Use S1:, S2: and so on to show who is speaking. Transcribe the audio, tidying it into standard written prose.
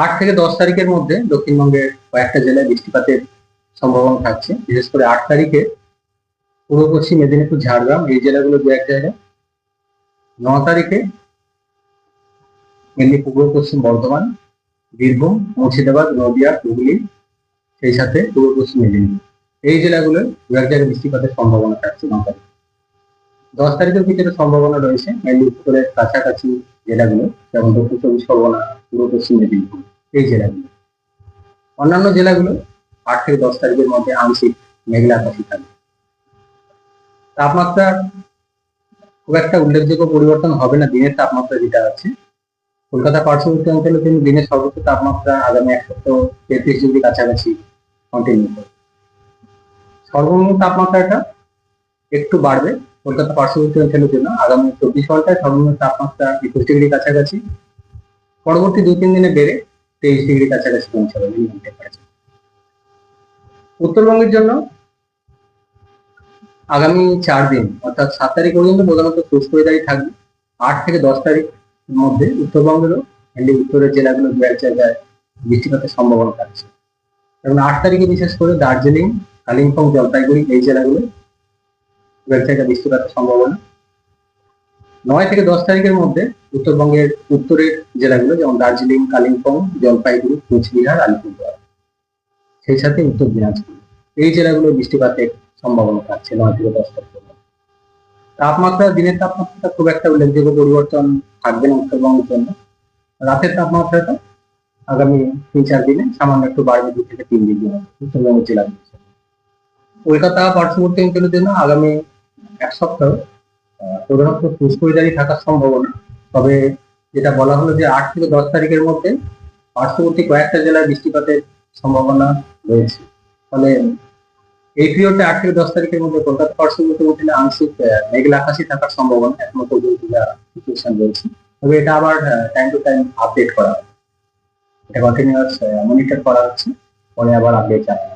S1: 8 থেকে 10 তারিখের মধ্যে দক্ষিণবঙ্গের কয়েকটা জেলায় বৃষ্টিপাতের সম্ভাবনা থাকছে। বিশেষ করে 8 তারিখে পূর্ব পশ্চিম মেদিনীপুর, ঝাড়গ্রাম এই জেলাগুলো দু এক জায়গায়। 9 তারিখে মেনলি পূর্ব পশ্চিম বর্ধমান, বীরভূম, মুর্শিদাবাদ, নদিয়া, হুগলি, সেই সাথে পূর্ব পশ্চিম মেদিনীপুর এই জেলাগুলো দু এক জায়গায় বৃষ্টিপাতের সম্ভাবনা থাকছে 9 তারিখ। 10 তারিখেও কিছুটা সম্ভাবনা রয়েছে মেনলি উত্তরের কাছাকাছি জেলাগুলো, যেমন দক্ষিণ চব্বিশ পরগনা, পূর্ব পশ্চিম মেদিনীপুর এই জেলাগুলো। অন্যান্য জেলাগুলো 8 থেকে 10 তারিখের মধ্যে আংশিক মেঘলা আকাশই থাকবে। তাপমাত্রা খুব একটা উল্লেখযোগ্য পরিবর্তন হবে না। দিনের তাপমাত্রা যেটা আছে, কলকাতা পার্শ্ববর্তী অঞ্চলে কিন্তু দিনের সর্বোচ্চ তাপমাত্রা আগামী 1 সপ্তাহ 33 ডিগ্রি কাছাকাছি কন্টিনিউ করবে। সর্বনিম্ন তাপমাত্রাটা একটু বাড়বে কলকাতা পার্শ্ববর্তী অঞ্চলের জন্য। আগামী 24 ঘন্টায় সর্বনিম্ন তাপমাত্রা 21 ডিগ্রি কাছাকাছি, পরবর্তী 2-3 দিনে বেড়ে 23 ডিগ্রি কাছাকাছি পৌঁছাবে মিনিমাম টেম্পারেচার। উত্তরবঙ্গের জন্য আগামী 4 দিন অর্থাৎ 7 তারিখ পর্যন্ত প্রধানত শুষ্ক ওয়েদারই থাকবে। 8 থেকে 10 তারিখ মধ্যে উত্তরবঙ্গেরও উত্তরের জেলাগুলো দু এক জায়গায় বৃষ্টিপাতের সম্ভাবনা থাকছে। এবং 8 তারিখে বিশেষ করে দার্জিলিং, কালিম্পং, জলপাইগুড়ি এই জেলাগুলো দু এক জায়গায় বৃষ্টিপাতের সম্ভাবনা। 9 থেকে 10 তারিখের মধ্যে উত্তরবঙ্গের উত্তরের জেলাগুলো যেমন দার্জিলিং, কালিম্পং, জলপাইগুড়ি, কোচবিহার, আলিপুরদুয়ার, সেই সাথে উত্তর দিনাজপুর এই জেলাগুলো বৃষ্টিপাতের সম্ভাবনা থাকছে 9 থেকে 10 তারিখ। তাপমাত্রা, দিনের তাপমাত্রাটা খুব একটা উল্লেখযোগ্য পরিবর্তন থাকবে না উত্তরবঙ্গের জন্য। রাতের তাপমাত্রাটা আগামী 3-4 দিনে সামান্য একটু বাড়বে 2 থেকে 3 ডিগ্রি উত্তরবঙ্গের জেলাগুলো। কলকাতা পার্শ্ববর্তী অঞ্চলের জন্য আগামী 1 সপ্তাহ প্রধানত শুষ্ক ওয়েদারই থাকার সম্ভাবনা। তবে যেটা বলা হলো যে 8 থেকে 10 তারিখের মধ্যে পার্শ্ববর্তী কয়েকটা জেলায় বৃষ্টিপাতের সম্ভাবনা রয়েছে। ফলে এই পিরিয়ডে 8 থেকে 10 তারিখের মধ্যে কলকাতা পার্শ্ববর্তী অঞ্চলে আংশিক মেঘলা আকাশই থাকার সম্ভাবনা এখনো পর্যন্ত সিচুয়েশন রয়েছে। তবে এটা আবার টাইম টু টাইম আপডেট করা হবে, এটা কন্টিনিউয়াস মনিটর করা হচ্ছে, পরে আবার আপডেট জানানো।